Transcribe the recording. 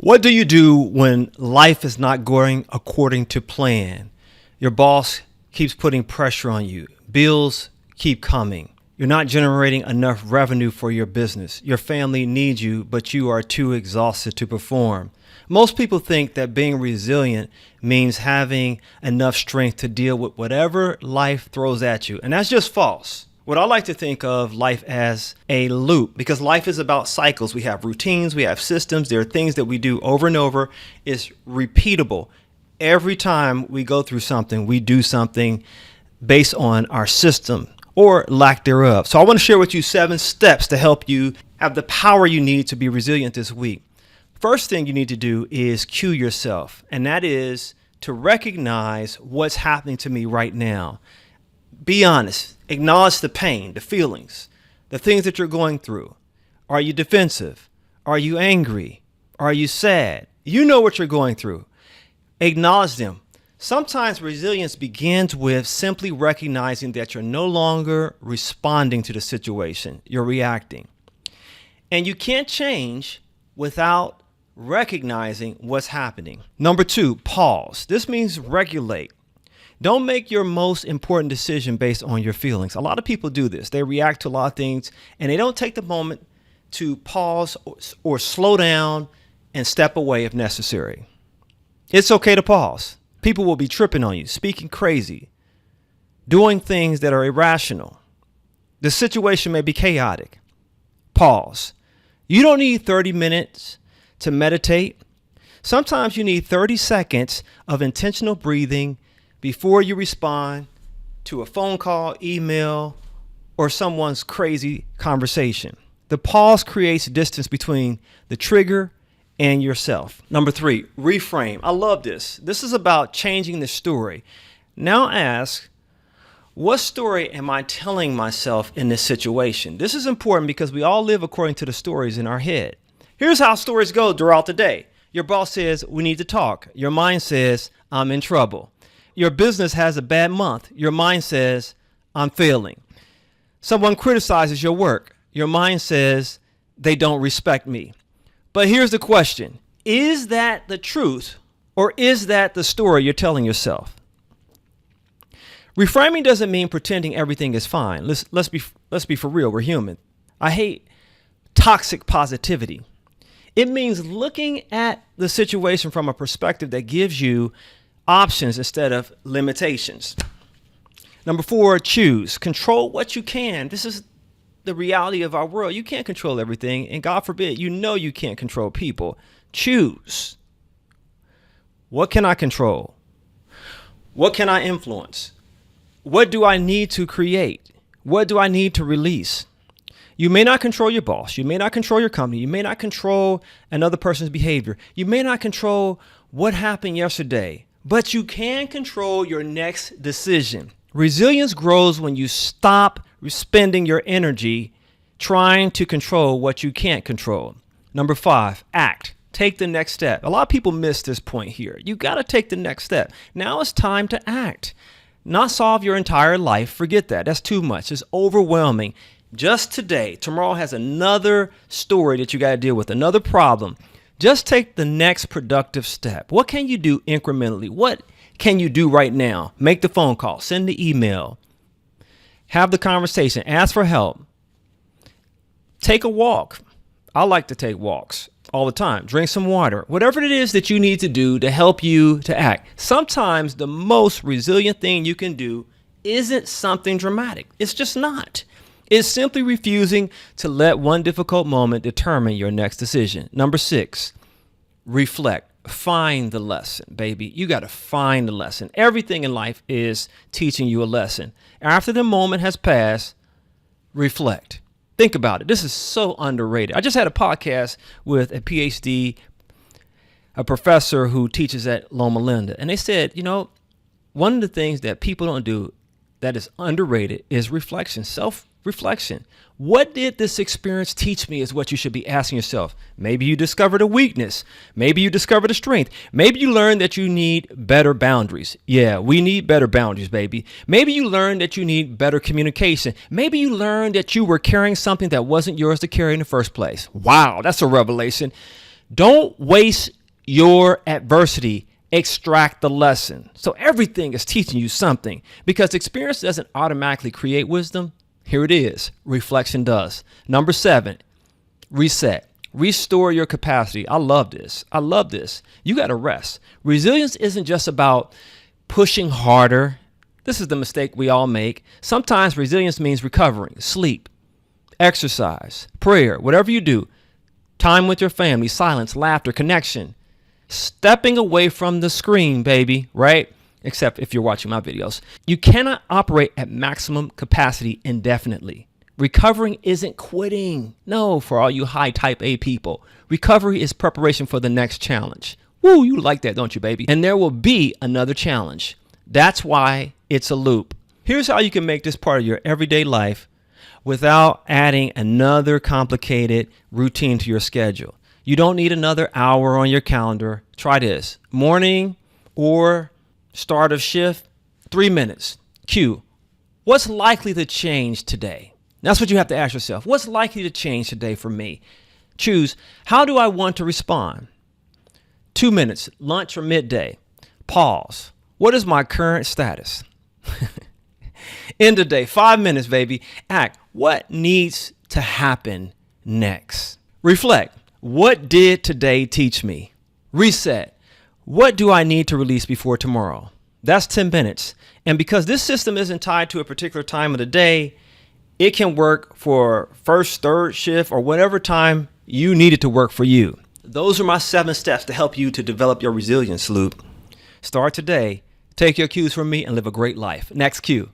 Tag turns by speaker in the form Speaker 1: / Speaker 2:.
Speaker 1: What do you do when life is not going according to plan? Your boss keeps putting pressure on you. Bills keep coming. You're not generating enough revenue for your business. Your family needs you, but you are too exhausted to perform. Most people think that being resilient means having enough strength to deal with whatever life throws at you. And that's just false. What I like to think of life as a loop, because life is about cycles. We have routines, we have systems. There are things that we do over and over. It's repeatable. Every time we go through something, we do something based on our system or lack thereof. So I want to share with you 7 steps to help you have the power you need to be resilient this week. First thing you need to do is cue yourself, and that is to recognize what's happening to me right now. Be honest. Acknowledge the pain, the feelings, the things that you're going through. Are you defensive? Are you angry? Are you sad? You know what you're going through. Acknowledge them. Sometimes resilience begins with simply recognizing that you're no longer responding to the situation. You're reacting. And you can't change without recognizing what's happening. Number 2, pause. This means regulate. Don't make your most important decision based on your feelings. A lot of people do this. They react to a lot of things and they don't take the moment to pause or slow down and step away if necessary. It's okay to pause. People will be tripping on you, speaking crazy, doing things that are irrational. The situation may be chaotic. Pause. You don't need 30 minutes to meditate. Sometimes you need 30 seconds of intentional breathing before you respond to a phone call, email, or someone's crazy conversation. The pause creates distance between the trigger and yourself. Number 3, reframe. I love this. This is about changing the story. Now ask, what story am I telling myself in this situation? This is important because we all live according to the stories in our head. Here's how stories go throughout the day. Your boss says, we need to talk. Your mind says, I'm in trouble. Your business has a bad month. Your mind says, I'm failing. Someone criticizes your work. Your mind says, they don't respect me. But here's the question. Is that the truth or is that the story you're telling yourself? Reframing doesn't mean pretending everything is fine. Let's be for real. We're human. I hate toxic positivity. It means looking at the situation from a perspective that gives you options instead of limitations. Number 4, choose. Control what you can. This is the reality of our world. You can't control everything, and God forbid, you can't control people. Choose. What can I control? What can I influence? What do I need to create? What do I need to release? You may not control your boss. You may not control your company. You may not control another person's behavior. You may not control what happened yesterday. But you can control your next decision. Resilience grows when you stop spending your energy trying to control what you can't control. Number 5, act. Take the next step. A lot of people miss this point here. You got to take the next step. Now it's time to act. Not solve your entire life. Forget that. That's too much. It's overwhelming. Just today, tomorrow has another story that you got to deal with, another problem. Just take the next productive step. What can you do incrementally? What can you do right now? Make the phone call, send the email, have the conversation, ask for help, take a walk. I like to take walks all the time. Drink some water, whatever it is that you need to do to help you to act. Sometimes the most resilient thing you can do isn't something dramatic. It's just not. It's simply refusing to let one difficult moment determine your next decision. Number 6, reflect. Find the lesson, baby. You got to find the lesson. Everything in life is teaching you a lesson. After the moment has passed, reflect. Think about it. This is so underrated. I just had a podcast with a PhD, a professor who teaches at Loma Linda, and they said, one of the things that people don't do that is underrated is reflection, self-reflection. What did this experience teach me is what you should be asking yourself. Maybe you discovered a weakness. Maybe you discovered a strength. Maybe you learned that you need better boundaries. Yeah, we need better boundaries, baby. Maybe you learned that you need better communication. Maybe you learned that you were carrying something that wasn't yours to carry in the first place. Wow, that's a revelation. Don't waste your adversity. Extract the lesson. So everything is teaching you something, because experience doesn't automatically create wisdom. Here it is. Reflection does. Number 7, reset. Restore your capacity. I love this. I love this. You got to rest. Resilience isn't just about pushing harder. This is the mistake we all make. Sometimes resilience means recovering, sleep, exercise, prayer, whatever you do, time with your family, silence, laughter, connection, stepping away from the screen, baby, right? Except if you're watching my videos. You cannot operate at maximum capacity indefinitely. Recovering isn't quitting. No, for all you high type A people. Recovery is preparation for the next challenge. Woo, you like that, don't you, baby? And there will be another challenge. That's why it's a loop. Here's how you can make this part of your everyday life without adding another complicated routine to your schedule. You don't need another hour on your calendar. Try this. Morning or start of shift, 3 minutes. Q. What's likely to change today? That's what you have to ask yourself. What's likely to change today for me? Choose, how do I want to respond? 2 minutes, lunch or midday. Pause. What is my current status? End of day, 5 minutes, baby. Act. What needs to happen next? Reflect. What did today teach me? Reset. What do I need to release before tomorrow? That's 10 minutes. And because this system isn't tied to a particular time of the day, it can work for first, third shift, or whatever time you need it to work for you. Those are my 7 steps to help you to develop your resilience loop. Start today. Take your cues from me and live a great life. NEXCUE.